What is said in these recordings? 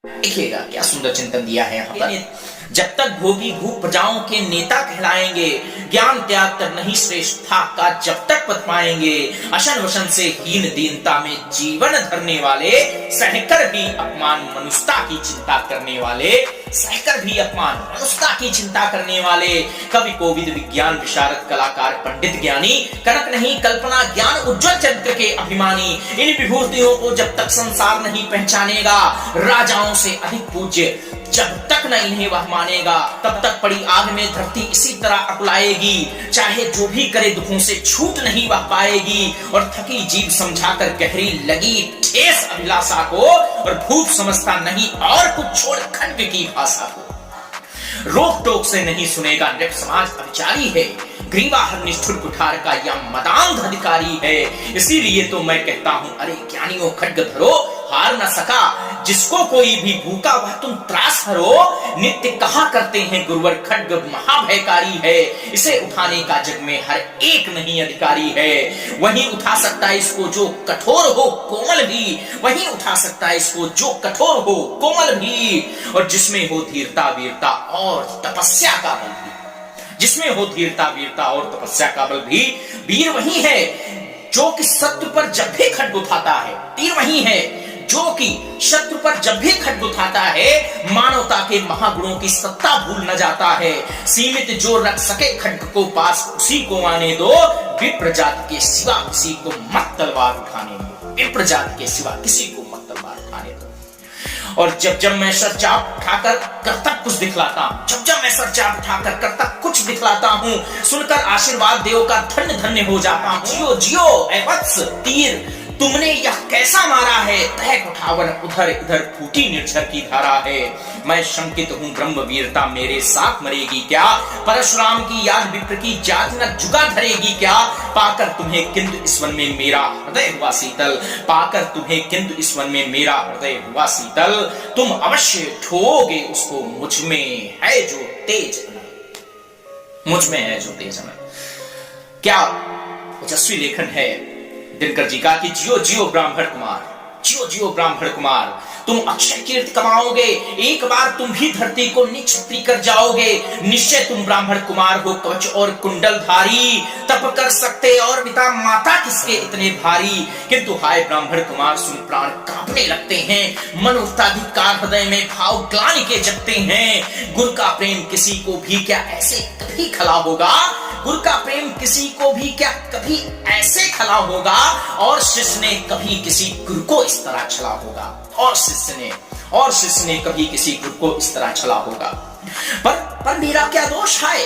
देखिएगा क्या सुंदर चिंतन दिया है यहाँ पर। जब तक भोगी भूप प्रजाओं के नेता कहलाएंगे, ज्ञान त्याग कर नहीं श्रेष्ठता का जब तक पद पाएंगे, अशन वशन से हीन दीनता में जीवन धरने वाले, सहकर भी अपमान मनुष्यता की चिंता करने वाले, सहकर भी अपमान मनुष्यता की चिंता करने वाले, कवि कोविद विज्ञान विशारद कलाकार पंडित ज्ञानी, कनक नहीं कल्पना ज्ञान उज्जवल चरित्र के अभिमानी, इन विभूतियों को जब तक संसार नहीं पहचानेगा, राजाओं से अधिक पूज्य जब तक न इन्हें वह मानेगा, तब तक पड़ी आग में धरती इसी तरह अकुलाएगी, चाहे जो भी करे दुखों से छूट नहीं वह पाएगी, और थकी जीव समझाकर गहरी लगी ठेस अभिलाषा को, और भूत समझता नहीं और कुछ छोड़ खड्ग की भाषा को। रोक टोक से नहीं सुनेगा नृप समाज अभिचारी है, ग्रीवा हर निष्ठुर कुठार का या मदांध अधिकारी है, इसीलिए तो मैं कहता हूं अरे ज्ञानियों खड्ग धरो, हार न सका जिसको कोई भी भूखा वह तुम त्रास हरो, नित्य कहा करते हैं गुरुवर खड्ग महाभयकारी है, इसे उठाने का जग में हर एक नहीं अधिकारी है, वही उठा सकता है इसको जो कठोर हो कोमल भी, वही उठा सकता है इसको जो कठोर हो कोमल भी, और जिसमें हो धीरता वीरता और तपस्या का बल भी, जिसमें हो धीरता वीरता और तपस्या का बल भी, वीर वही है जो कि शत्रु पर जब भी खड्ग उठाता है, तीर वही है जो कि शत्रु पर जब भी खड्ग उठाता है, मानवता के महागुणों की सत्ता भूल न जाता है, सीमित जो रख सके खड्ग को पास उसी को आने दो, विप्र जाति के सिवा किसी को मत तलवार उठाने दो, विप्र जाति के सिवा किसी को मत तलवार उठाने दो। और जब जब मैं सर चाप उठाकर कर्तव्य कुछ दिखलाता हूं, जब जब मैं सर चाप उठाकर कर्तव्य कुछ दिखलाता हूं, सुनकर आशीर्वाद देव का धन्य धन्य हो जाता हूं। जियो जियो ऐ वत्स तीर तुमने यह कैसा मारा है, तहक उठावन उधर इधर फूटी निर्झर की धारा है, मैं शंकित हूँ ब्रह्म वीरता मेरे साथ मरेगी क्या, परशुराम की याद विप्र की जात न जुगा धरेगी क्या, पाकर तुम्हें किंतु इस वन में मेरा हृदय हुआ शीतल, पाकर तुम्हें किंतु इस वन में मेरा हृदय हुआ शीतल, तुम अवश्य ठोगे उसको मुझ में है जो तेज, मुझ में है जो तेज में। क्या ओजस्वी लेखन है दिनकर जी का कि जियो जियो ब्राह्मण कुमार, जियो जियो ब्राह्मण कुमार, तुम अक्षय कीर्ति कमाओगे, एक बार तुम भी धरती को निक्षत्री कर जाओगे, निश्चय तुम ब्राह्मण कुमार हो कवच और कुंडल धारी, तप कर सकते और पिता माता किसके इतने भारी, किंतु हाय ब्राह्मण कुमार सुन प्राण कांपने लगते हैं, मन उठता धिक्कार हृदय में भाव ग्लानि के जगते हैं, गुरु का प्रेम किसी को भी क्या ऐसे कभी खला होगा, गुरु का प्रेम किसी को भी क्या कभी ऐसे खला होगा, और शिष्य ने कभी किसी गुरु को इस तरह छला होगा, और शिष्य ने कभी किसी गुरु को इस तरह छला होगा। पर मेरा क्या दोष है,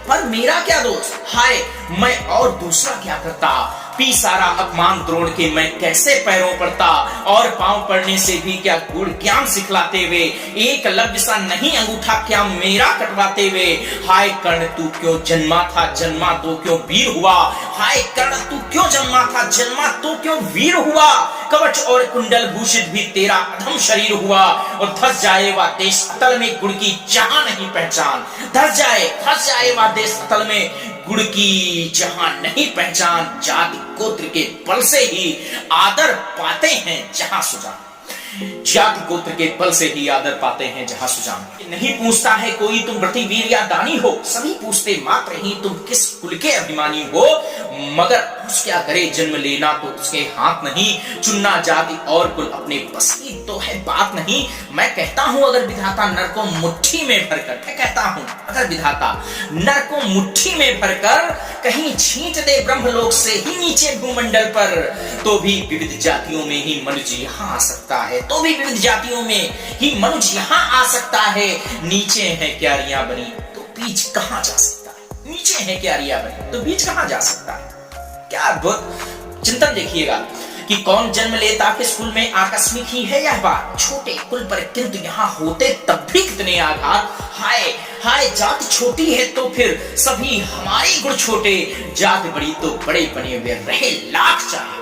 पर मेरा क्या दोष हाय, मैं और दूसरा क्या करता, पी सारा अपमान द्रोण के मैं कैसे पैरों पड़ता, और पांव पड़ने से भी क्या गुण ज्ञान सिखलाते हुए, एक लब्ध सा नहीं अंगूठा क्या मेरा कटवाते हुए, हाय कर्ण तू क्यों जन्मा था जन्मा तो क्यों वीर हुआ, हाय कर्ण तू क्यों जन्मा था जन्मा तो क्यों वीर हुआ, कवच और कुंडल भूषित भी तेरा अधम शरीर हुआ, और धस जाए वह देश अतल में गुण की जहां नहीं पहचान, धस जाए वह देश अतल में गुण की जहां नहीं पहचान, जाति गोत्र के बल से ही आदर पाते हैं जहां सुजान, जाति गोत्र के बल से ही आदर पाते हैं जहां सुजान। नहीं पूछता है कोई तुम व्रती वीर या दानी हो, सभी पूछते मात्र ही तुम किस कुल के अभिमानी हो, मगर पूछ क्या करे जन्म लेना तो उसके हाथ नहीं, चुनना जाति और कुल अपने बस की तो है बात नहीं। मैं कहता हूं अगर विधाता नर को मुट्ठी में भरकर, मैं कहता हूं अगर विधाता नर को मुट्ठी में भरकर कहीं छींट दे ब्रह्मलोक से ही नीचे भूमंडल पर, तो भी विविध जातियों में ही मनुष्य यहाँ आ सकता है, तो भी विविध जातियों में ही मनुष्य यहाँ आ सकता है। नीचे है क्यारियां बनी तो बीज कहां जा सकता है, नीचे है क्यारियां बनी तो बीज कहां जा सकता है। क्या अद्भुत चिंतन देखिएगा कि कौन जन्म लेता किस कुल में, आकस्मिक ही है यह बात, छोटे कुल पर किंतु यहाँ होते तब भी कितने आघात, हाय हाय जात छोटी है तो फिर सभी हमारे गुण छोटे, जात बड़ी तो बड़े बने हुए रहे लाख चाहे।